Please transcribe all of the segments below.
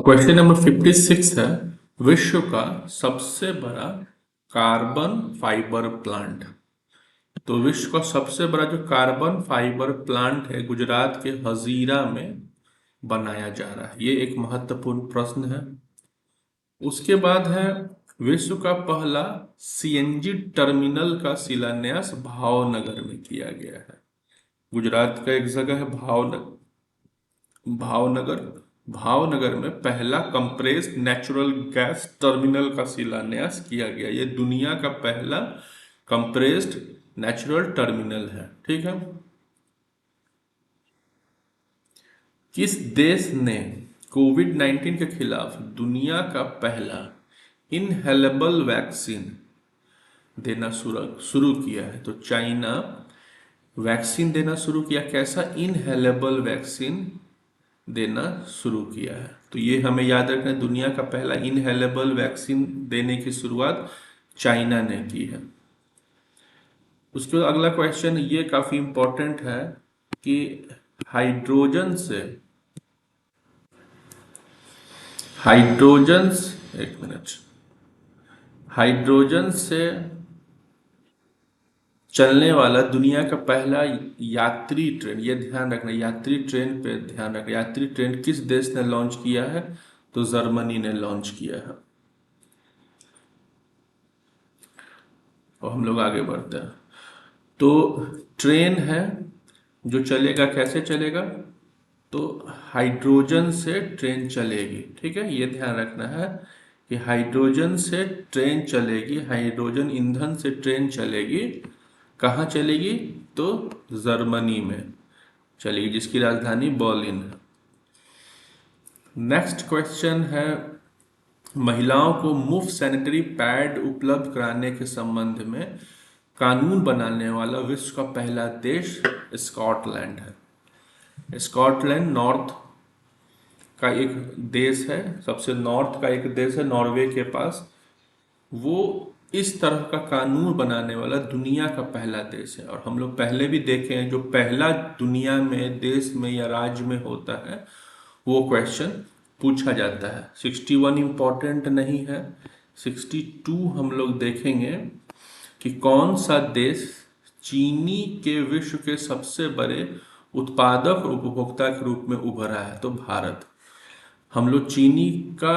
Question number 56 है। विश्व का सबसे बड़ा कार्बन फाइबर प्लांट। तो विश्व का सबसे बड़ा जो कार्बन फाइबर प्लांट है गुजरात के हजीरा में बनाया जा रहा है। ये एक महत्वपूर्ण प्रश्न है। उसके बाद है विश्व का पहला सीएनजी टर्मिनल का शिलान्यास भावनगर में किया गया है। गुजरात का एक जगह है भावनगर। भावनगर में पहला कंप्रेस्ड नेचुरल गैस टर्मिनल का शिलान्यास किया गया। ये दुनिया का पहला कंप्रेस्ड नेचुरल टर्मिनल है। ठीक है। किस देश ने कोविड-19 के खिलाफ दुनिया का पहला इनहेलेबल वैक्सीन देना शुरू किया है? तो चाइना वैक्सीन देना शुरू किया। कैसा? इनहेलेबल वैक्सीन देना शुरू किया है। तो ये हमें याद रखना है, दुनिया का पहला इनहेलेबल वैक्सीन देने की शुरुआत चाइना ने की है। उसके बाद अगला क्वेश्चन ये काफी इंपॉर्टेंट है कि हाइड्रोजन से हाइड्रोजन एक मिनट हाइड्रोजन से चलने वाला दुनिया का पहला यात्री ट्रेन, ये ध्यान रखना, यात्री ट्रेन पे ध्यान रखना। यात्री ट्रेन किस देश ने लॉन्च किया है? तो जर्मनी ने लॉन्च किया है। और हम लोग आगे बढ़ते हैं। तो ट्रेन है जो चलेगा, कैसे चलेगा? तो हाइड्रोजन से ट्रेन चलेगी। ठीक है, ये ध्यान रखना है कि हाइड्रोजन से ट्रेन चलेगी, हाइड्रोजन ईंधन से ट्रेन चलेगी। कहाँ चलेगी? तो जर्मनी में चलेगी, जिसकी राजधानी बर्लिन है। नेक्स्ट क्वेश्चन है, महिलाओं को मुफ्त सैनिटरी पैड उपलब्ध कराने के संबंध में कानून बनाने वाला विश्व का पहला देश स्कॉटलैंड है। स्कॉटलैंड नॉर्थ का एक देश है, सबसे नॉर्थ का एक देश है नॉर्वे के पास। वो इस तरह का कानून बनाने वाला दुनिया का पहला देश है। और हम लोग पहले भी देखे हैं, जो पहला दुनिया में देश में या राज्य में होता है वो क्वेश्चन पूछा जाता है। 61 इम्पॉर्टेंट नहीं है, 62 हम लोग देखेंगे कि कौन सा देश चीनी के विश्व के सबसे बड़े उत्पादक और उपभोक्ता के रूप में उभरा है। तो भारत। हम लोग चीनी का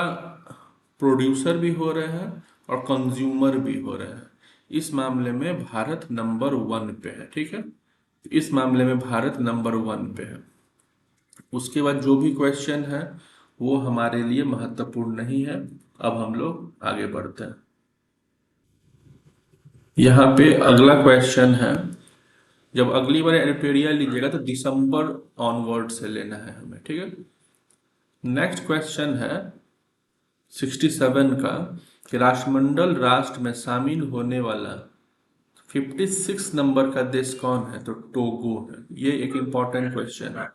प्रोड्यूसर भी हो रहे हैं और कंज्यूमर भी हो रहे हैं। इस मामले में भारत नंबर 1 पे है। ठीक है, इस मामले में भारत नंबर 1 पे है। उसके बाद जो भी क्वेश्चन है वो हमारे लिए महत्वपूर्ण नहीं है। अब हम लोग आगे बढ़ते हैं। यहाँ पे अगला क्वेश्चन है, जब अगली बार एरिपेरिया लीजिएगा तो दिसंबर ऑनवर्ड से लेना है हमें। ठीक है। नेक्स्ट क्वेश्चन है 67 का कि राष्ट्रमंडल राष्ट्र में शामिल होने वाला 56 नंबर का देश कौन है? तो टोगो है। ये एक इंपॉर्टेंट क्वेश्चन है।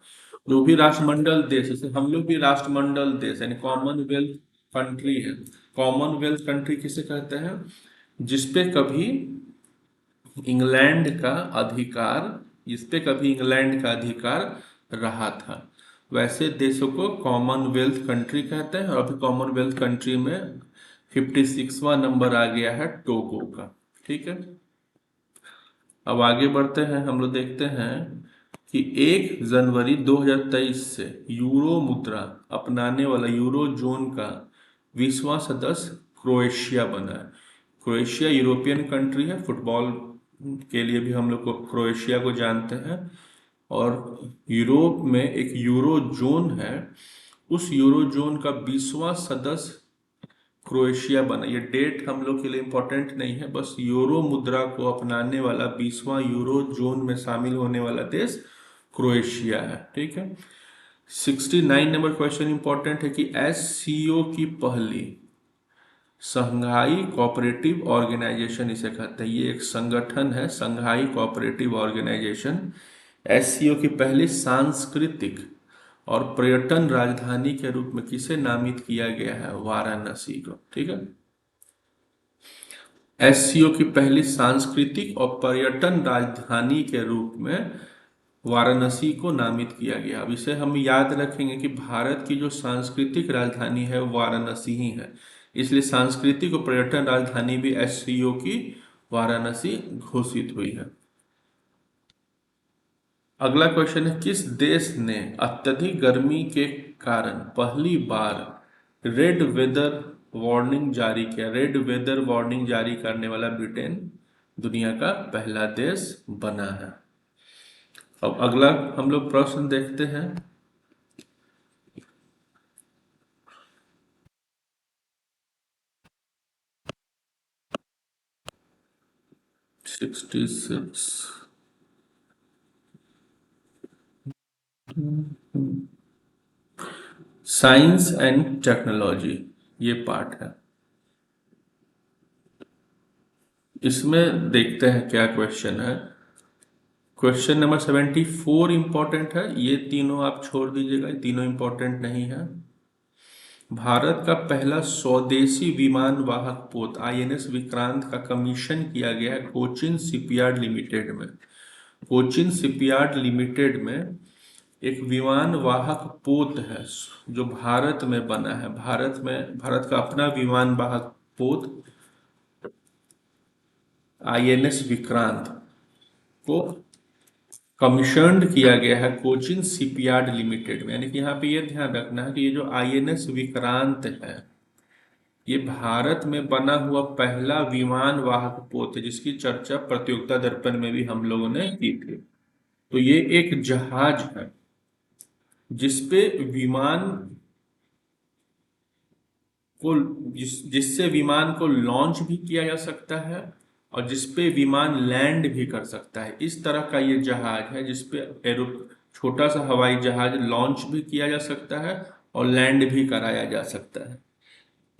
जो भी राष्ट्रमंडल देश, जैसे हम लोग भी राष्ट्रमंडल देश यानी कॉमनवेल्थ कंट्री है। कॉमनवेल्थ कंट्री किसे कहते हैं? जिसपे कभी इंग्लैंड का अधिकार जिसपे कभी इंग्लैंड का अधिकार रहा था, वैसे देशों को कॉमनवेल्थ कंट्री कहते हैं। और अभी कॉमनवेल्थ कंट्री में 56वां नंबर आ गया है टोगो का। ठीक है, अब आगे बढ़ते हैं। हम लोग देखते हैं कि 1 जनवरी 2023 से यूरो मुद्रा अपनाने वाला यूरो जोन का 20वां सदस्य क्रोएशिया बना है। क्रोएशिया यूरोपियन कंट्री है। फुटबॉल के लिए भी हम लोग को क्रोएशिया को जानते हैं। और यूरोप में एक यूरो जोन है, उस यूरो जोन का 20वां सदस्य क्रोएशिया बना। ये डेट हम लोग के लिए इंपॉर्टेंट नहीं है, बस यूरो मुद्रा को अपनाने वाला 20वां यूरो जोन में शामिल होने वाला देश क्रोएशिया है। ठीक है। 69 नंबर क्वेश्चन इंपॉर्टेंट है कि एससीओ की पहली संघाई कोऑपरेटिव ऑर्गेनाइजेशन इसे कहते हैं। ये एक संगठन है, संघाई कोऑपरेटिव ऑर्गेनाइजेशन। एससीओ की पहली सांस्कृतिक और पर्यटन राजधानी के रूप में किसे नामित किया गया है? वाराणसी को। ठीक है, एससीओ की पहली सांस्कृतिक और पर्यटन राजधानी के रूप में वाराणसी को नामित किया गया। अब इसे हम याद रखेंगे कि भारत की जो सांस्कृतिक राजधानी है वो वाराणसी ही है, इसलिए सांस्कृतिक और पर्यटन राजधानी भी एससीओ की वाराणसी घोषित हुई है। अगला क्वेश्चन है, किस देश ने अत्यधिक गर्मी के कारण पहली बार रेड वेदर वार्निंग जारी किया? रेड वेदर वार्निंग जारी करने वाला ब्रिटेन दुनिया का पहला देश बना है। अब अगला हम लोग प्रश्न देखते हैं। 66 साइंस एंड टेक्नोलॉजी ये पार्ट है। इसमें देखते हैं क्या क्वेश्चन है। क्वेश्चन नंबर 74 इंपॉर्टेंट है, ये तीनों आप छोड़ दीजिएगा, ये तीनों इंपॉर्टेंट नहीं है। भारत का पहला स्वदेशी विमान वाहक पोत आईएनएस विक्रांत का कमीशन किया गया है कोचिन शिपयार्ड लिमिटेड में। कोचिन शिपयार्ड लिमिटेड में एक विमान वाहक पोत है जो भारत में बना है। भारत का अपना विमान वाहक पोत आईएनएस विक्रांत को कमीशन्ड किया गया है कोचिन शिपयार्ड लिमिटेड में। यानी कि यहाँ पे ये ध्यान रखना है कि ये जो आईएनएस विक्रांत है ये भारत में बना हुआ पहला विमान वाहक पोत है, जिसकी चर्चा प्रतियोगिता दर्पण में भी हम लोगों ने की थी। तो ये एक जहाज है जिसपे विमान को जिससे विमान को लॉन्च भी किया जा सकता है और जिसपे विमान लैंड भी कर सकता है। इस तरह का ये जहाज है जिसपे छोटा सा हवाई जहाज लॉन्च भी किया जा सकता है और लैंड भी कराया जा सकता है।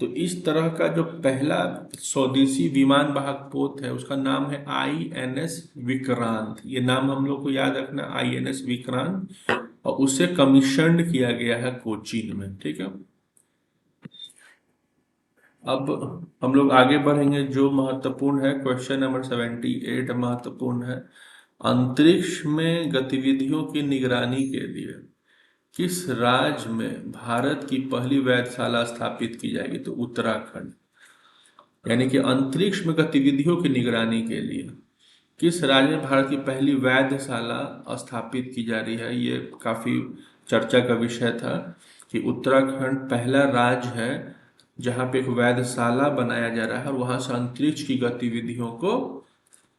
तो इस तरह का जो पहला स्वदेशी विमान वाहक पोत है उसका नाम है आईएनएस विक्रांत। ये नाम हम लोग को याद रखना, आईएनएस विक्रांत, और उसे कमीशन्ड किया गया है कोचीन में। ठीक है, अब हम लोग आगे बढ़ेंगे। जो महत्वपूर्ण है, क्वेश्चन नंबर 78 महत्वपूर्ण है। अंतरिक्ष में गतिविधियों की निगरानी के लिए किस राज्य में भारत की पहली वेधशाला स्थापित की जाएगी? तो उत्तराखंड। यानी कि अंतरिक्ष में गतिविधियों की निगरानी के लिए किस राज्य में भारत की पहली वेधशाला स्थापित की जा रही है? ये काफी चर्चा का विषय था कि उत्तराखंड पहला राज्य है जहां पे एक वेधशाला बनाया जा रहा है और वहां से अंतरिक्ष की गतिविधियों को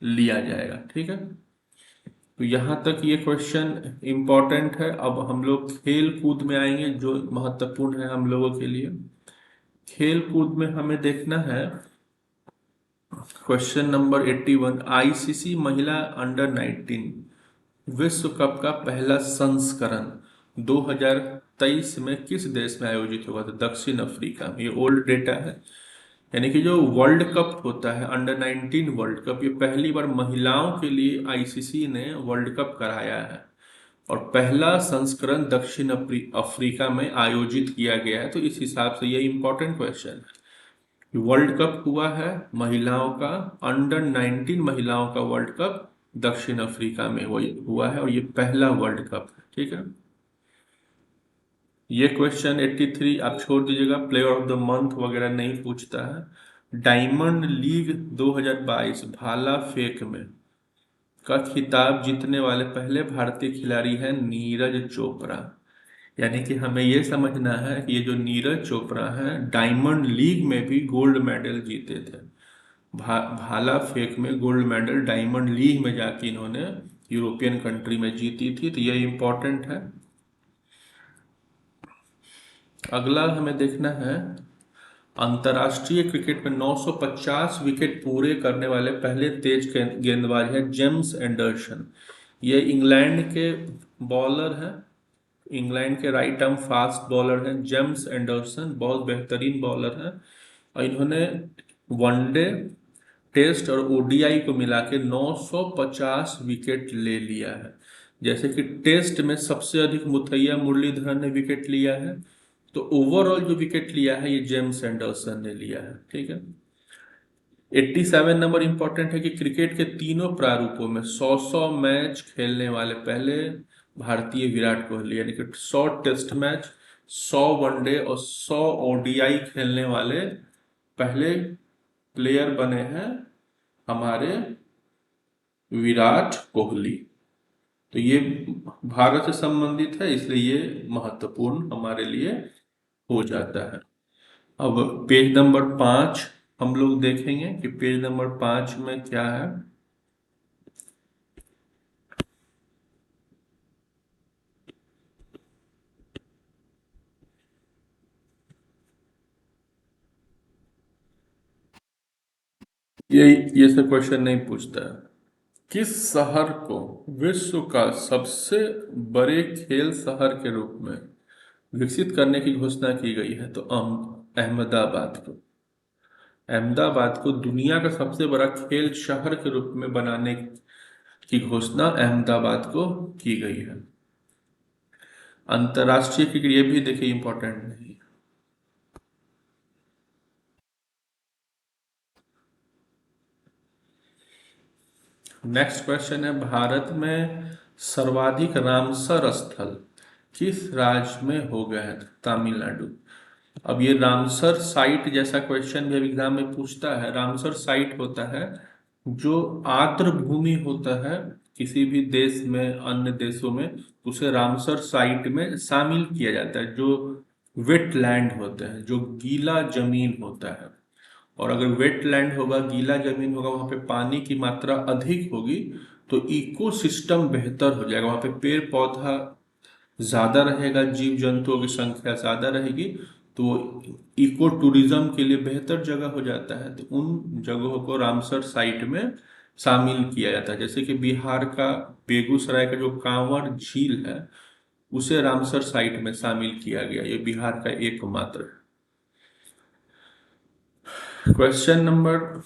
लिया जाएगा। ठीक है, तो यहाँ तक ये क्वेश्चन इम्पोर्टेंट है। अब हम लोग खेल कूद में आएंगे जो महत्वपूर्ण है हम लोगों के लिए। खेल कूद में हमें देखना है क्वेश्चन नंबर 81, आईसीसी महिला अंडर 19 विश्व कप का पहला संस्करण 2023 में किस देश में आयोजित हुआ था? दक्षिण अफ्रीका में। ये ओल्ड डेटा है, यानी कि जो वर्ल्ड कप होता है अंडर 19 वर्ल्ड कप, ये पहली बार महिलाओं के लिए आईसीसी ने वर्ल्ड कप कराया है और पहला संस्करण दक्षिण अफ्रीका में आयोजित किया गया है। तो इस हिसाब से ये इंपॉर्टेंट क्वेश्चन है। वर्ल्ड कप हुआ है महिलाओं का, अंडर 19 महिलाओं का वर्ल्ड कप दक्षिण अफ्रीका में हुआ है और ये पहला वर्ल्ड कप है। ठीक है, ये क्वेश्चन 83 आप छोड़ दीजिएगा, प्लेयर ऑफ द मंथ वगैरह नहीं पूछता है। डायमंड लीग 2022 भाला फेंक में का खिताब जीतने वाले पहले भारतीय खिलाड़ी हैं नीरज चोपड़ा। यानी कि हमें ये समझना है कि ये जो नीरज चोपड़ा हैं डायमंड लीग में भी गोल्ड मेडल जीते थे। भाला फेंक में गोल्ड मेडल डायमंड लीग में जाके इन्होंने यूरोपियन कंट्री में जीती थी। तो ये इंपॉर्टेंट है। अगला हमें देखना है, अंतर्राष्ट्रीय क्रिकेट में 950 विकेट पूरे करने वाले पहले तेज गेंदबाज हैं जेम्स एंडरसन। ये इंग्लैंड के बॉलर हैं, इंग्लैंड के राइट आर्म फास्ट बॉलर हैं जेम्स एंडरसन, बहुत बेहतरीन बॉलर हैं और इन्होंने वनडे, टेस्ट और ओडीआई को मिला के 950 विकेट ले लिया है। जैसे कि टेस्ट में सबसे अधिक मुथैया मुरलीधरन ने विकेट लिया है, तो ओवरऑल जो विकेट लिया है ये जेम्स एंडरसन ने लिया है। ठीक है, 87 नंबर इंपॉर्टेंट है कि क्रिकेट के तीनों प्रारूपों में 100 मैच खेलने वाले पहले भारतीय विराट कोहली, यानी कि 100 टेस्ट मैच, 100 वनडे और 100 ओडीआई खेलने वाले पहले प्लेयर बने हैं हमारे विराट कोहली। तो ये भारत से संबंधित है, इसलिए ये महत्वपूर्ण हमारे लिए हो जाता है। अब पेज नंबर 5 हम लोग देखेंगे कि पेज नंबर 5 में क्या है। ये सब क्वेश्चन नहीं पूछता है। किस शहर को विश्व का सबसे बड़े खेल शहर के रूप में विकसित करने की घोषणा की गई है? तो अहमदाबाद को। अहमदाबाद को दुनिया का सबसे बड़ा खेल शहर के रूप में बनाने की घोषणा अहमदाबाद को की गई है। अंतर्राष्ट्रीय क्रिकेट, ये भी देखिए इंपॉर्टेंट नहीं है। नेक्स्ट क्वेश्चन है, भारत में सर्वाधिक रामसर स्थल किस राज्य में हो गए हैं? तमिलनाडु। अब ये रामसर साइट जैसा क्वेश्चन भी एग्जाम में पूछता है। रामसर साइट होता है जो आर्द्र भूमि होता है किसी भी देश में, अन्य देशों में, उसे रामसर साइट में शामिल किया जाता है। जो वेटलैंड होते हैं, जो गीला जमीन होता है, और अगर वेटलैंड होगा, गीला जमीन होगा, वहां पे पानी की मात्रा अधिक होगी तो इकोसिस्टम बेहतर हो जाएगा। वहां पे पेड़ पौधा ज्यादा रहेगा, जीव जंतुओं की संख्या ज्यादा रहेगी, तो इको टूरिज्म के लिए बेहतर जगह हो जाता है। तो उन जगहों को रामसर साइट में शामिल किया जाता है। जैसे कि बिहार का बेगूसराय का जो कांवड़ झील है, उसे रामसर साइट में शामिल किया गया। ये बिहार का एकमात्र है। क्वेश्चन नंबर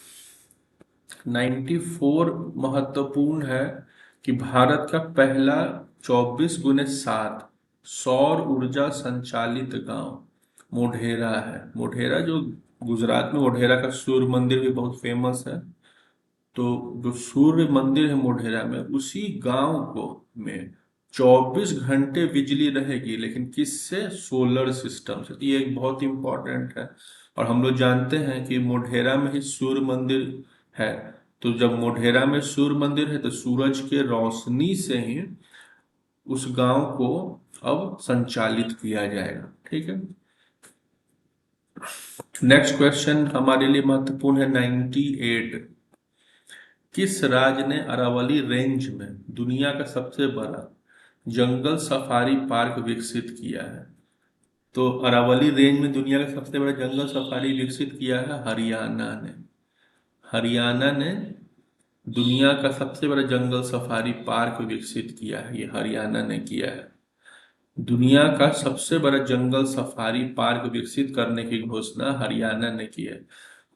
94 महत्वपूर्ण है कि भारत का पहला 24x7 सौर ऊर्जा संचालित गांव मोढेरा है। मोढेरा जो गुजरात में, मोढेरा का सूर्य मंदिर भी बहुत फेमस है। तो जो सूर्य मंदिर है मोढेरा में, उसी गांव को में 24 घंटे बिजली रहेगी, लेकिन किससे? सोलर सिस्टम से। तो ये एक बहुत इंपॉर्टेंट है। और हम लोग जानते हैं कि मोढेरा में ही सूर्य मंदिर है। तो जब मोढेरा में सूर्य मंदिर है तो सूरज के रोशनी से ही उस गांव को अब संचालित किया जाएगा। ठीक है। नेक्स्ट क्वेश्चन हमारे लिए महत्वपूर्ण है 98। किस राज्य ने अरावली रेंज में दुनिया का सबसे बड़ा जंगल सफारी पार्क विकसित किया है? तो अरावली रेंज में दुनिया का सबसे बड़ा जंगल सफारी विकसित किया है हरियाणा ने। हरियाणा ने दुनिया का सबसे बड़ा जंगल सफारी पार्क विकसित किया है। ये हरियाणा ने किया है। दुनिया का सबसे बड़ा जंगल सफारी पार्क विकसित करने की घोषणा हरियाणा ने की है।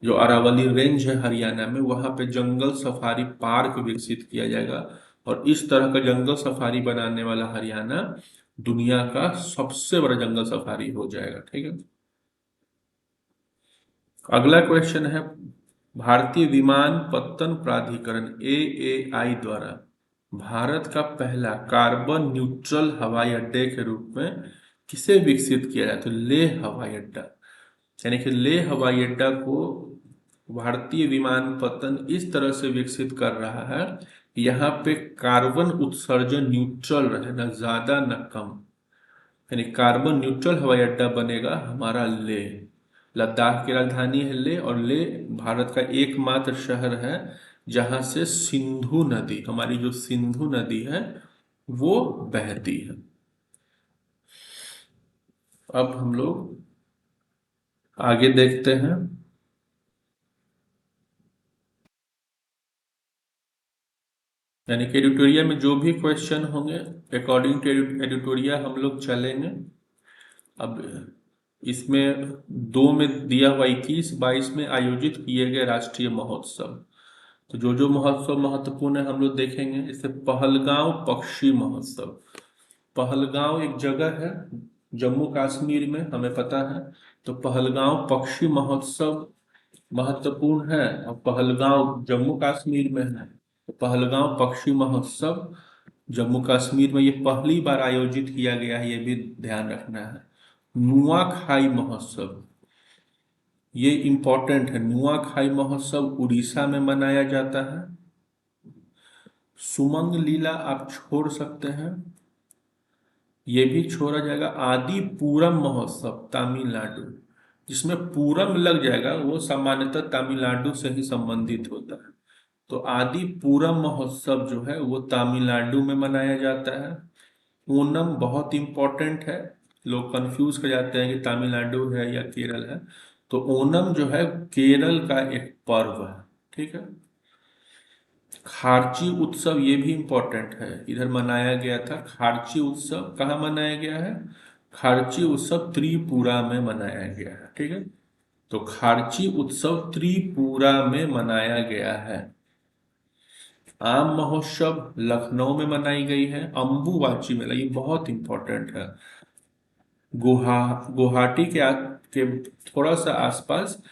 जो अरावली रेंज है हरियाणा में, वहां पे जंगल सफारी पार्क विकसित किया जाएगा। और इस तरह का जंगल सफारी बनाने वाला हरियाणा दुनिया का सबसे बड़ा जंगल सफारी हो जाएगा। ठीक है। अगला क्वेश्चन है, भारतीय विमानपत्तन प्राधिकरण AAI द्वारा भारत का पहला कार्बन न्यूट्रल हवाई अड्डे के रूप में किसे विकसित किया जाए? तो लेह हवाई अड्डा। यानी कि लेह हवाई अड्डा को भारतीय विमानपत्तन इस तरह से विकसित कर रहा है कि यहाँ पे कार्बन उत्सर्जन न्यूट्रल रहे, न ज्यादा न कम। यानी कार्बन न्यूट्रल हवाई अड्डा बनेगा हमारा लेह। लद्दाख की राजधानी है लेह, और लेह भारत का एकमात्र शहर है जहां से सिंधु नदी, हमारी जो सिंधु नदी है, वो बहती है। अब हम लोग आगे देखते हैं। यानी कि एडिटोरिया में जो भी क्वेश्चन होंगे, अकॉर्डिंग टू एडिटोरिया हम लोग चलेंगे। अब इसमें 2 में दिया हुआ 21-22 में आयोजित किए गए राष्ट्रीय महोत्सव। तो जो जो महोत्सव महत्वपूर्ण है हम लोग देखेंगे। जैसे पहलगांव पक्षी महोत्सव। पहलगांव एक जगह है जम्मू कश्मीर में, हमें पता है। तो पहलगांव पक्षी महोत्सव महत्वपूर्ण है। और पहलगांव जम्मू कश्मीर में है, तो पहलगांव पक्षी महोत्सव जम्मू कश्मीर में ये पहली बार आयोजित किया गया है, ये भी ध्यान रखना है। नुआखाई महोत्सव, ये इम्पोर्टेंट है। नुआखाई महोत्सव उड़ीसा में मनाया जाता है। सुमंग लीला आप छोड़ सकते हैं, ये भी छोड़ा जाएगा। आदि पूरम महोत्सव तमिलनाडु, जिसमें पूरम लग जाएगा वो सामान्यतः तमिलनाडु से ही संबंधित होता है। तो आदि पूरम महोत्सव जो है वो तमिलनाडु में मनाया जाता है। ओणम बहुत इंपॉर्टेंट है, लोग कंफ्यूज कर जाते हैं कि तमिलनाडु है या केरल है। तो ओणम जो है केरल का एक पर्व है, ठीक है। खार्ची उत्सव ये भी इम्पोर्टेंट है, इधर मनाया गया था। खार्ची उत्सव कहाँ मनाया गया है? खार्ची उत्सव त्रिपुरा में मनाया गया है, ठीक है। तो खार्ची उत्सव त्रिपुरा में मनाया गया है। आम महोत्सव लखनऊ में मनाई गई है। अम्बुवाची मेला ये बहुत इंपॉर्टेंट है। गुवाहाटी के थोड़ा सा आसपास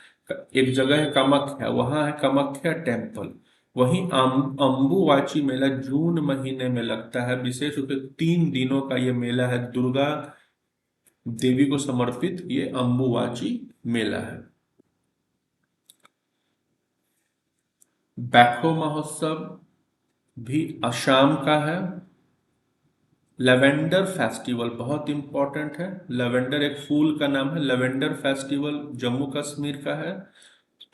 एक जगह है कामाख्या, वहां है कामाख्या टेम्पल। वहीं अम्बुवाची मेला जून महीने में लगता है। विशेष रूप से 3 दिनों का ये मेला है, दुर्गा देवी को समर्पित ये अम्बुवाची मेला है। बैखो महोत्सव भी असम का है। लेवेंडर फेस्टिवल बहुत इंपॉर्टेंट है, लेवेंडर एक फूल का नाम है। लेवेंडर फेस्टिवल जम्मू कश्मीर का है।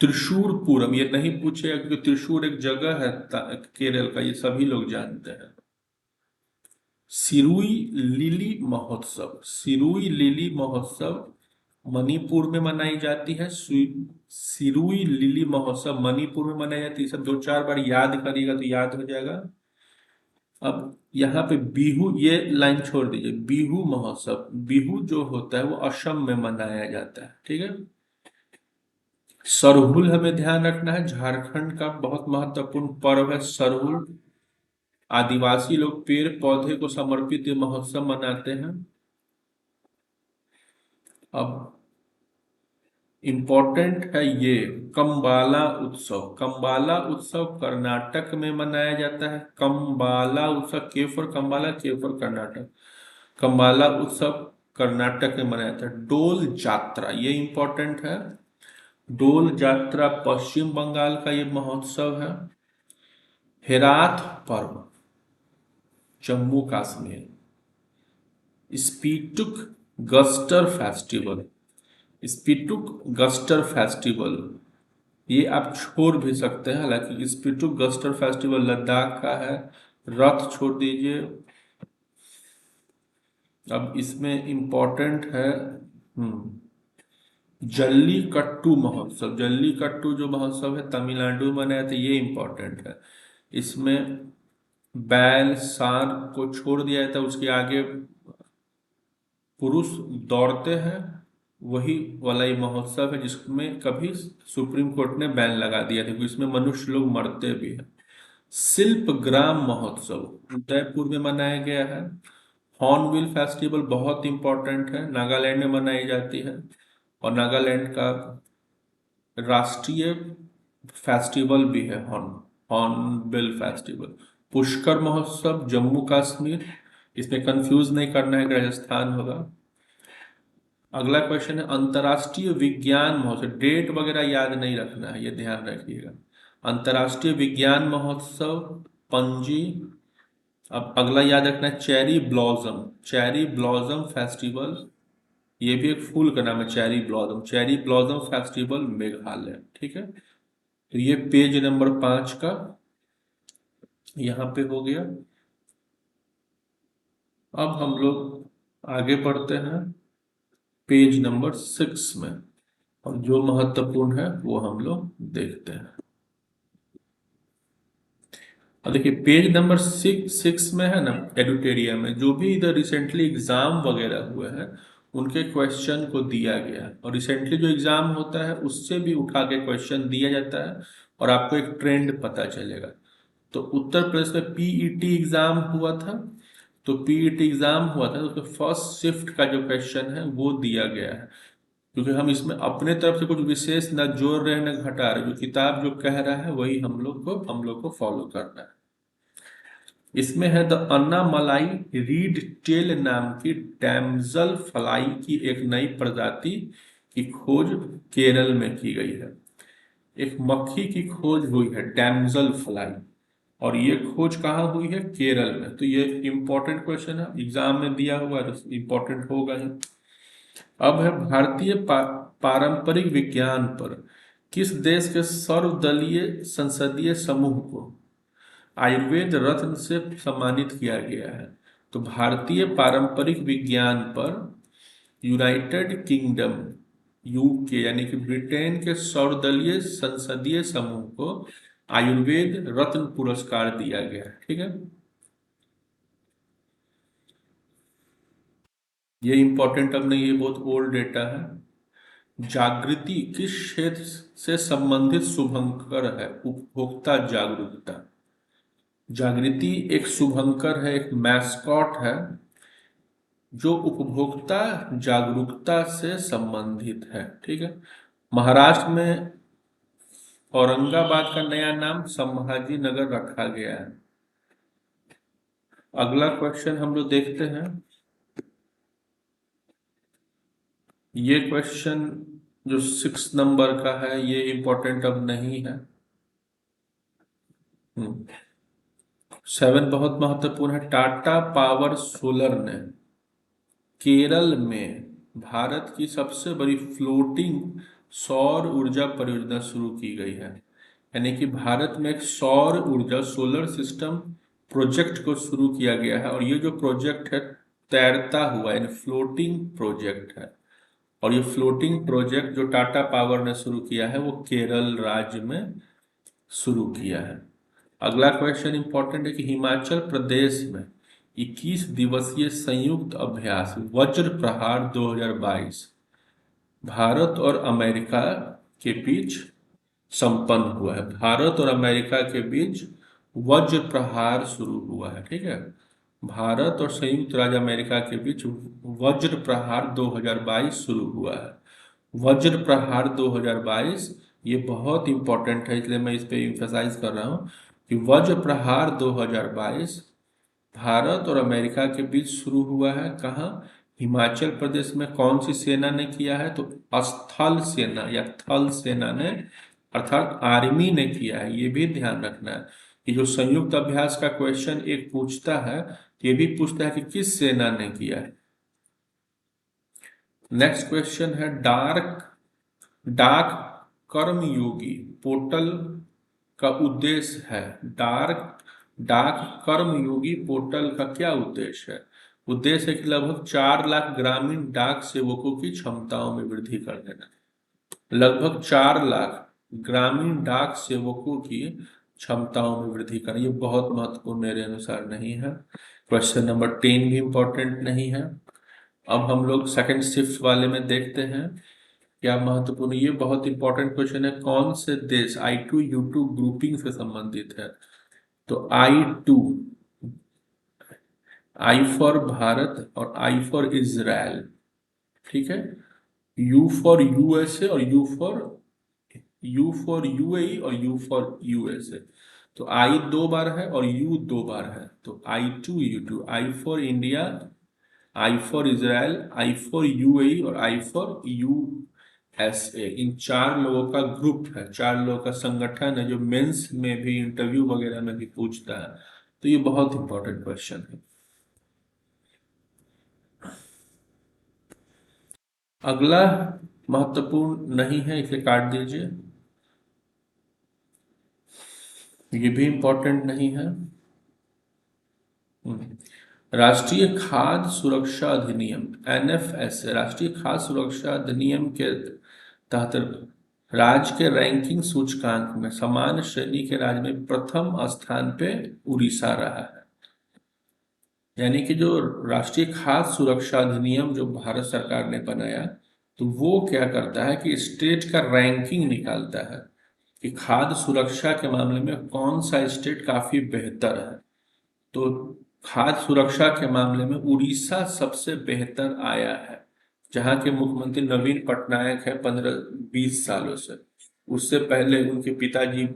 त्रिशूर पूरम ये नहीं पूछेगा क्योंकि त्रिशूर एक जगह है केरल का, ये सभी लोग जानते हैं। सिरुई लिली महोत्सव, सिरुई लिली महोत्सव मणिपुर में मनाई जाती है। सिरुई लिली महोत्सव मणिपुर में मनाई जाती है। सब 2-4 बार याद करिएगा तो याद हो जाएगा। अब यहाँ पे बिहू, ये लाइन छोड़ दीजिए। बिहू महोत्सव, बिहू जो होता है वो असम में मनाया जाता है, ठीक है। सरहुल हमें ध्यान रखना है, झारखंड का बहुत महत्वपूर्ण पर्व है सरहुल। आदिवासी लोग पेड़ पौधे को समर्पित ये महोत्सव मनाते हैं। अब इम्पोर्टेंट है ये कम्बाला उत्सव। कम्बाला उत्सव कर्नाटक में मनाया जाता है। कम्बाला उत्सव, के फॉर कम्बाला, के फॉर कर्नाटक। कम्बाला उत्सव कर्नाटक में मनाया जाता है। डोल जात्रा ये इम्पोर्टेंट है। डोल जात्रा पश्चिम बंगाल का ये महोत्सव है। हेराथ पर्व जम्मू कश्मीर। स्पीटुक गस्टर फेस्टिवल, स्पीटुक गस्टर फेस्टिवल ये आप छोड़ भी सकते हैं, हालांकि स्पीटुक गस्टर फेस्टिवल लद्दाख का है। रथ छोड़ दीजिए। अब इसमें इम्पोर्टेंट है जल्लीकट्टू महोत्सव। जल्लीकट्टू जो महोत्सव है तमिलनाडु में मनाया था, ये इम्पोर्टेंट है। इसमें बैल सांड को छोड़ दिया जाता है, उसके आगे पुरुष दौड़ते हैं। वही वाला ये महोत्सव है जिसमें कभी सुप्रीम कोर्ट ने बैन लगा दिया था, क्योंकि इसमें मनुष्य लोग मरते भी हैं। शिल्प ग्राम महोत्सव उदयपुर में मनाया गया है। हॉर्नबिल फेस्टिवल बहुत इंपॉर्टेंट है, नागालैंड में मनाई जाती है और नागालैंड का राष्ट्रीय फेस्टिवल भी है हॉर्नबिल फेस्टिवल। पुष्कर महोत्सव जम्मू कश्मीर, इसमें कंफ्यूज नहीं करना है कि राजस्थान होगा। अगला क्वेश्चन है अंतर्राष्ट्रीय विज्ञान महोत्सव। डेट वगैरह याद नहीं रखना है, ये ध्यान रखिएगा। अंतर्राष्ट्रीय विज्ञान महोत्सव पणजी। अब अगला याद रखना है cherry blossom, cherry blossom festival, ये भी एक फूल का नाम है cherry blossom. Cherry blossom festival Meghalaya, ठीक है। तो ये पेज नंबर 5 का यहाँ पे हो गया। अब हम लोग आगे बढ़ते हैं पेज नंबर 6 में, और जो महत्वपूर्ण है वो हम लोग देखते हैं। अब देखिए पेज नंबर 6 में है ना, एडुटेरिया में जो भी इधर रिसेंटली एग्जाम वगैरह हुए हैं उनके क्वेश्चन को दिया गया है, और रिसेंटली जो एग्जाम होता है उससे भी उठा के क्वेश्चन दिया जाता है और आपको एक ट्रेंड पता चलेगा। तो उत्तर प्रदेश में पीईटी एग्जाम हुआ था, तो पीईटी एग्जाम हुआ था तो उसमें फर्स्ट शिफ्ट का जो क्वेश्चन है वो दिया गया है। क्योंकि हम इसमें अपने तरफ से कुछ विशेष न जोड़ रहे न घटा रहे, जो किताब जो कह रहा है वही हम लोग को फॉलो करना है। इसमें है द अन्ना मलाई रीड टेल नाम की डैमजल फ्लाई की एक नई प्रजाति की खोज केरल में की गई है। एक मक्खी की खोज हुई है डैमजल फ्लाई, और ये खोज कहाँ हुई है? केरल में। तो ये इंपॉर्टेंट क्वेश्चन है, एग्जाम में दिया हुआ है तो इंपॉर्टेंट होगा ही। अब है भारतीय पारंपरिक विज्ञान पर किस देश के सर्वदलीय संसदीय समूह को आयुर्वेद रत्न से सम्मानित किया गया है? तो भारतीय पारंपरिक विज्ञान पर यूनाइटेड किंगडम यूके यानी कि ब्रिटेन के सर्वदलीय संसदीय समूह को आयुर्वेद रत्न पुरस्कार दिया गया है। ठीक है, ये इंपॉर्टेंट अब नहीं, ये बहुत ओल्ड डेटा है। जागृति किस क्षेत्र से संबंधित शुभंकर है? उपभोक्ता जागरूकता। जागृति एक शुभंकर है, एक मैस्कॉट है जो उपभोक्ता जागरूकता से संबंधित है। ठीक है, महाराष्ट्र में औरंगाबाद का नया नाम संभाजी नगर रखा गया है। अगला क्वेश्चन हम लोग देखते हैं। ये क्वेश्चन जो 6 नंबर का है ये इंपॉर्टेंट अब नहीं है। 7 बहुत महत्वपूर्ण है। टाटा पावर सोलर ने केरल में भारत की सबसे बड़ी फ्लोटिंग सौर ऊर्जा परियोजना शुरू की गई है। यानी कि भारत में एक सौर ऊर्जा सोलर सिस्टम प्रोजेक्ट को शुरू किया गया है, और ये जो प्रोजेक्ट है तैरता हुआ यानी फ्लोटिंग प्रोजेक्ट है। और ये फ्लोटिंग प्रोजेक्ट जो टाटा पावर ने शुरू किया है वो केरल राज्य में शुरू किया है। अगला क्वेश्चन इंपॉर्टेंट है कि हिमाचल प्रदेश में 21 दिवसीय संयुक्त अभ्यास वज्र प्रहार 2022 भारत और अमेरिका के बीच संपन्न हुआ है। भारत और अमेरिका के बीच वज्र प्रहार शुरू हुआ है। ठीक है, भारत और संयुक्त राज्य अमेरिका के बीच वज्र प्रहार 2022 शुरू हुआ है। वज्र प्रहार 2022 ये बहुत इंपॉर्टेंट है, इसलिए मैं इस पे एम्फसाइज कर रहा हूँ कि वज्र प्रहार 2022 भारत और अमेरिका के बीच शुरू हुआ है। कहाँ? हिमाचल प्रदेश में। कौन सी सेना ने किया है? तो स्थल सेना या थल सेना ने, अर्थात आर्मी ने किया है। ये भी ध्यान रखना है कि जो संयुक्त अभ्यास का क्वेश्चन एक पूछता है, ये भी पूछता है कि किस सेना ने किया है। नेक्स्ट क्वेश्चन है डाक कर्मयोगी पोर्टल का उद्देश्य है। डाक कर्मयोगी पोर्टल का क्या उद्देश्य है? उद्देश्य है कि लगभग 4 लाख ग्रामीण डाक सेवकों की क्षमताओं में वृद्धि कर देना। लगभग 4 लाख ग्रामीण डाक सेवकों की क्षमताओं में वृद्धि करना, ये बहुत महत्वपूर्ण मेरे अनुसार नहीं है। क्वेश्चन नंबर 10 भी इंपॉर्टेंट नहीं है। अब हम लोग सेकंड शिफ्ट वाले में देखते हैं क्या महत्वपूर्ण। ये बहुत इंपॉर्टेंट क्वेश्चन है, कौन से देश I2U2 ग्रुपिंग से संबंधित है? तो I2, I फॉर भारत और I फॉर इजराइल। ठीक है, U फॉर USA और U फॉर UAE और U फॉर USA। तो I 2 बार है और U 2 बार है, तो I2U2, I for India, I for Israel, I for UAE और I फॉर USA। इन 4 लोगों का ग्रुप है, 4 लोगों का संगठन है जो मेंस में भी, इंटरव्यू वगैरह में भी पूछता है। तो ये बहुत इंपॉर्टेंट क्वेश्चन है। अगला महत्वपूर्ण नहीं है, इसे काट दीजिए। ये भी इंपॉर्टेंट नहीं है। राष्ट्रीय खाद्य सुरक्षा अधिनियम NFS, राष्ट्रीय खाद्य सुरक्षा अधिनियम के तहत राज्य के रैंकिंग सूचकांक में सामान्य श्रेणी के राज्य में प्रथम स्थान पे उड़ीसा रहा है। यानी कि जो राष्ट्रीय खाद्य सुरक्षा अधिनियम जो भारत सरकार ने बनाया, तो वो क्या करता है कि स्टेट का रैंकिंग निकालता है कि खाद्य सुरक्षा के मामले में कौन सा स्टेट काफी बेहतर है। तो खाद्य सुरक्षा के मामले में उड़ीसा सबसे बेहतर आया है, जहाँ के मुख्यमंत्री नवीन पटनायक है 15-20 सालों से। उससे पहले उनके पिताजी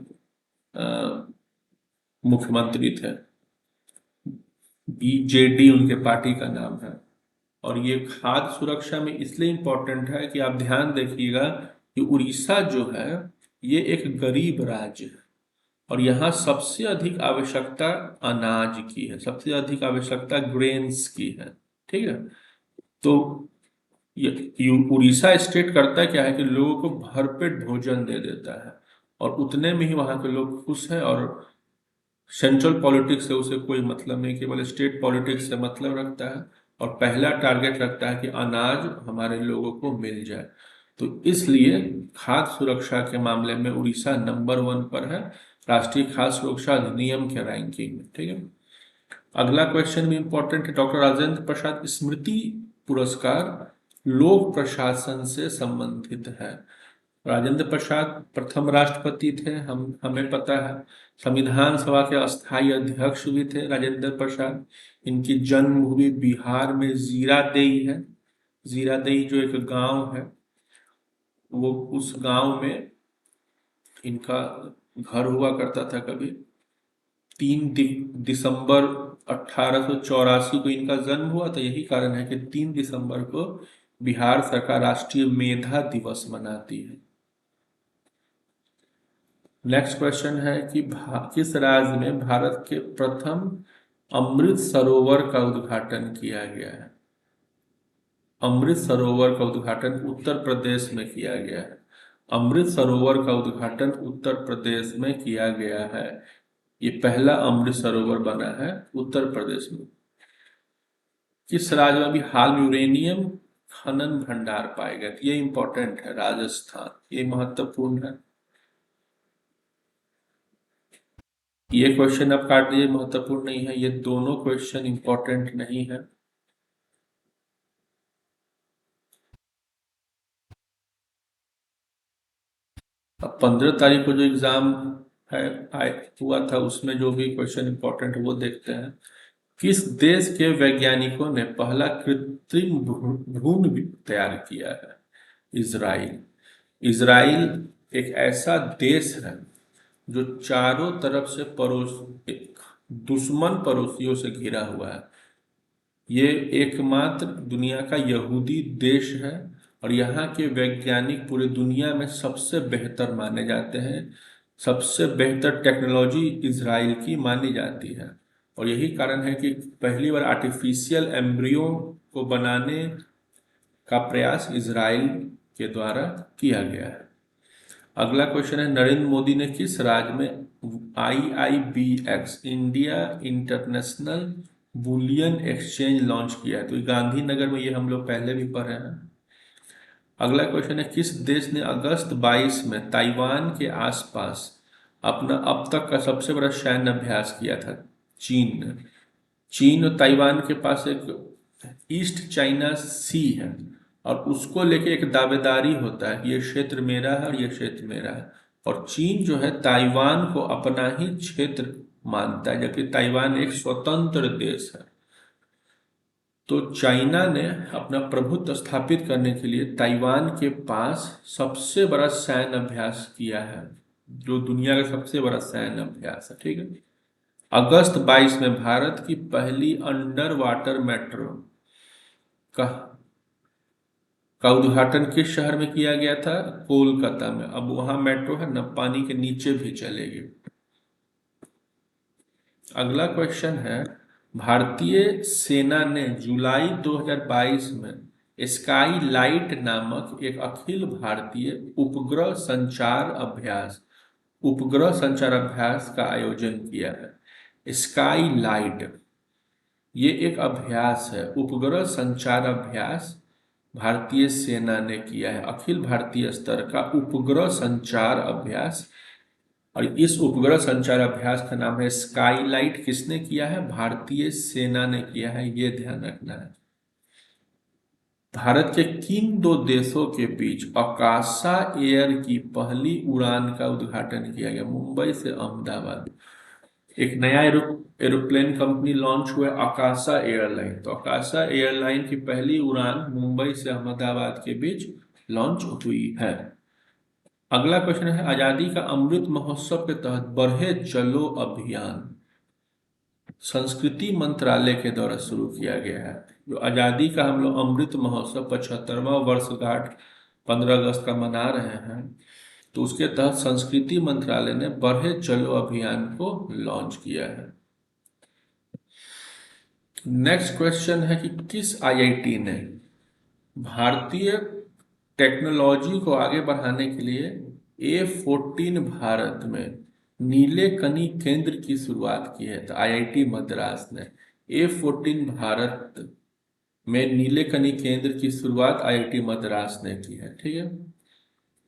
मुख्यमंत्री थे। बीजेडी उनके पार्टी का नाम है। और ये खाद्य सुरक्षा में इसलिए इम्पोर्टेंट है कि आप ध्यान देखिएगा कि उड़ीसा जो है ये एक गरीब राज्य है और यहाँ सबसे अधिक आवश्यकता अनाज की है, सबसे अधिक आवश्यकता ग्रेन्स की है। ठीक है, तो ये उड़ीसा स्टेट करता क्या है कि लोगों को भरपेट भोजन दे देता है और उतने में ही वहाँ के लोग खुश हैं और सेंट्रल पॉलिटिक्स से उसे कोई मतलब नहीं, केवल स्टेट पॉलिटिक्स से मतलब रखता है और पहला टारगेट रखता है कि अनाज हमारे लोगों को मिल जाए। तो इसलिए खाद्य सुरक्षा के मामले में उड़ीसा नंबर 1 पर है राष्ट्रीय खाद्य सुरक्षा अधिनियम के रैंकिंग में। ठीक है, अगला क्वेश्चन भी इंपॉर्टेंट है। डॉक्टर राजेंद्र प्रसाद स्मृति पुरस्कार लोक प्रशासन से संबंधित है। राजेंद्र प्रसाद प्रथम राष्ट्रपति थे, हमें पता है। संविधान सभा के अस्थायी अध्यक्ष भी थे राजेंद्र प्रसाद। इनकी जन्मभूमि बिहार में जीरादेई है। जीरादेई जो एक गांव है, वो उस गांव में इनका घर हुआ करता था। कभी 3 दिसंबर 1884 को इनका जन्म हुआ था। यही कारण है कि 3 दिसंबर को बिहार सरकार राष्ट्रीय मेधा दिवस मनाती है। नेक्स्ट क्वेश्चन है कि किस राज्य में भारत के प्रथम अमृत सरोवर का उद्घाटन किया गया है। अमृत सरोवर का उद्घाटन उत्तर प्रदेश में किया गया है। अमृत सरोवर का उद्घाटन उत्तर प्रदेश में किया गया है। ये पहला अमृत सरोवर बना है उत्तर प्रदेश में। किस राज्य में अभी हाल में यूरेनियम खनन भंडार पाए गए? ये इंपॉर्टेंट है, राजस्थान। ये महत्वपूर्ण है। ये क्वेश्चन आप काट लीजिए, महत्वपूर्ण नहीं है। ये दोनों क्वेश्चन इंपॉर्टेंट नहीं है। अब 15 तारीख को जो एग्जाम है हुआ था, उसमें जो भी क्वेश्चन इंपॉर्टेंट है वो देखते हैं। किस देश के वैज्ञानिकों ने पहला कृत्रिम भ्रूण तैयार किया है? इजराइल। इजराइल एक ऐसा देश है जो चारों तरफ से दुश्मन पड़ोसियों से घिरा हुआ है। ये एकमात्र दुनिया का यहूदी देश है और यहाँ के वैज्ञानिक पूरी दुनिया में सबसे बेहतर माने जाते हैं। सबसे बेहतर टेक्नोलॉजी इजराइल की मानी जाती है और यही कारण है कि पहली बार आर्टिफिशियल एम्ब्रियो को बनाने का प्रयास इजराइल के द्वारा किया गया है। अगला क्वेश्चन है, नरेंद्र मोदी ने किस राज्य में IIBX India international bullion exchange launch किया है? तो गांधीनगर में। ये हम लोग पहले भी पढ़े हैं। अगला क्वेश्चन है, किस देश ने अगस्त 22 में ताइवान के आसपास अपना अब तक का सबसे बड़ा सैन्य अभ्यास किया था? चीन ने। चीन और ताइवान के पास एक ईस्ट चाइना सी है और उसको लेके एक दावेदारी होता है कि ये क्षेत्र मेरा है और ये क्षेत्र मेरा है। और चीन जो है ताइवान को अपना ही क्षेत्र मानता है, जबकि ताइवान एक स्वतंत्र देश है। तो चाइना ने अपना प्रभुत्व स्थापित करने के लिए ताइवान के पास सबसे बड़ा सैन्य अभ्यास किया है, जो दुनिया का सबसे बड़ा सैन्य अभ्यास है। ठीक है, अगस्त 22 में भारत की पहली अंडर वाटर मेट्रो का उद्घाटन किस शहर में किया गया था? कोलकाता में। अब वहां मेट्रो है ना, पानी के नीचे भी चलेगी। अगला क्वेश्चन है, भारतीय सेना ने जुलाई 2022 में स्काई लाइट नामक एक अखिल भारतीय उपग्रह संचार अभ्यास का आयोजन किया है। स्काई लाइट ये एक अभ्यास है, उपग्रह संचार अभ्यास भारतीय सेना ने किया है। अखिल भारतीय स्तर का उपग्रह संचार अभ्यास, और इस उपग्रह संचार अभ्यास का नाम है स्काई लाइट। किसने किया है? भारतीय सेना ने किया है, ये ध्यान रखना है। भारत के किन दो देशों के बीच आकाशा एयर की पहली उड़ान का उद्घाटन किया गया? मुंबई से अहमदाबाद। एक नया एरोप्लेन कंपनी लॉन्च हुआ है, आकाशा एयरलाइन। तो आकाशा एयरलाइन की पहली उड़ान मुंबई से अहमदाबाद के बीच लॉन्च हुई है। अगला क्वेश्चन है, आजादी का अमृत महोत्सव के तहत बढ़े चलो अभियान संस्कृति मंत्रालय के द्वारा शुरू किया गया है। जो आजादी का हम लोग अमृत महोत्सव 75वां वर्षगांठ 15 अगस्त का मना रहे हैं, तो उसके तहत संस्कृति मंत्रालय ने बढ़े चलो अभियान को लॉन्च किया है। नेक्स्ट क्वेश्चन है कि किस आईआईटी ने भारतीय टेक्नोलॉजी को आगे बढ़ाने के लिए A14 भारत में नीले कणी केंद्र की शुरुआत की है। तो आईआईटी मद्रास ने A14 भारत में नीले कणी केंद्र की शुरुआत आईआईटी मद्रास ने की है। ठीक है,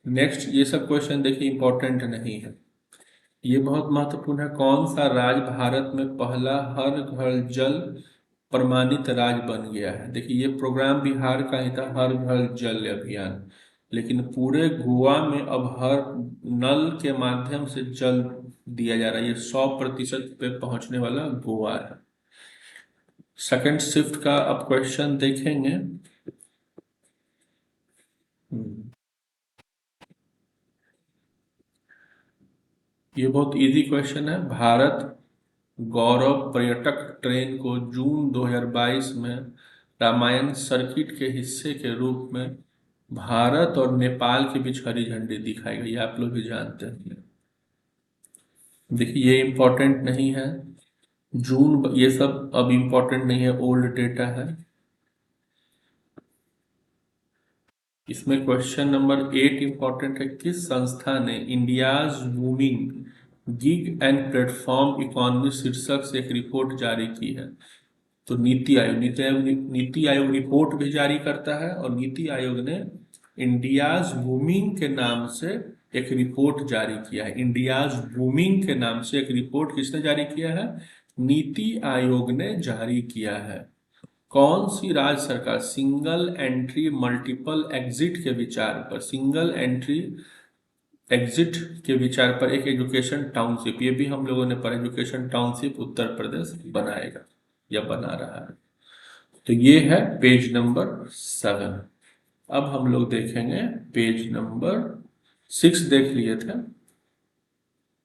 नेक्स्ट ये सब क्वेश्चन देखिए इंपॉर्टेंट नहीं है, ये बहुत महत्वपूर्ण है। कौन सा राज्य भारत में पहला हर घर जल प्रमाणित राज्य बन गया है? देखिए ये प्रोग्राम बिहार का ही था, हर घर जल अभियान, लेकिन पूरे गोवा में अब हर नल के माध्यम से जल दिया जा रहा है। ये 100% पे पहुंचने वाला गोवा है। सेकंड शिफ्ट का अब क्वेश्चन देखेंगे। ये बहुत इजी क्वेश्चन है। भारत गौरव पर्यटक ट्रेन को जून 2022 में रामायण सर्किट के हिस्से के रूप में भारत और नेपाल के बीच हरी झंडी दिखाई गई, आप लोग भी जानते हैं। देखिए ये इम्पोर्टेंट नहीं है, जून ये सब अब इम्पोर्टेंट नहीं है, ओल्ड डेटा है। इसमें क्वेश्चन नंबर 8 इंपॉर्टेंट है, किस संस्था ने India's booming gig and platform economy शीर्षक से एक रिपोर्ट जारी की है? तो नीति आयोग, नीति आयोग रिपोर्ट भी जारी करता है, और नीति आयोग ने इंडियाज बूमिंग के नाम से एक रिपोर्ट जारी किया है। इंडियाज बूमिंग के नाम से एक रिपोर्ट किसने जारी किया है? नीति आयोग ने जारी किया है। कौन सी राज्य सरकार सिंगल एंट्री मल्टीपल एग्जिट के विचार पर, सिंगल एंट्री एग्जिट के विचार पर एक एजुकेशन टाउनशिप, ये भी हम लोगों ने पढ़ा, एजुकेशन टाउनशिप उत्तर प्रदेश बनाएगा या बना रहा है? तो ये है पेज नंबर 7। अब हम लोग देखेंगे पेज नंबर 6, देख लिए थे।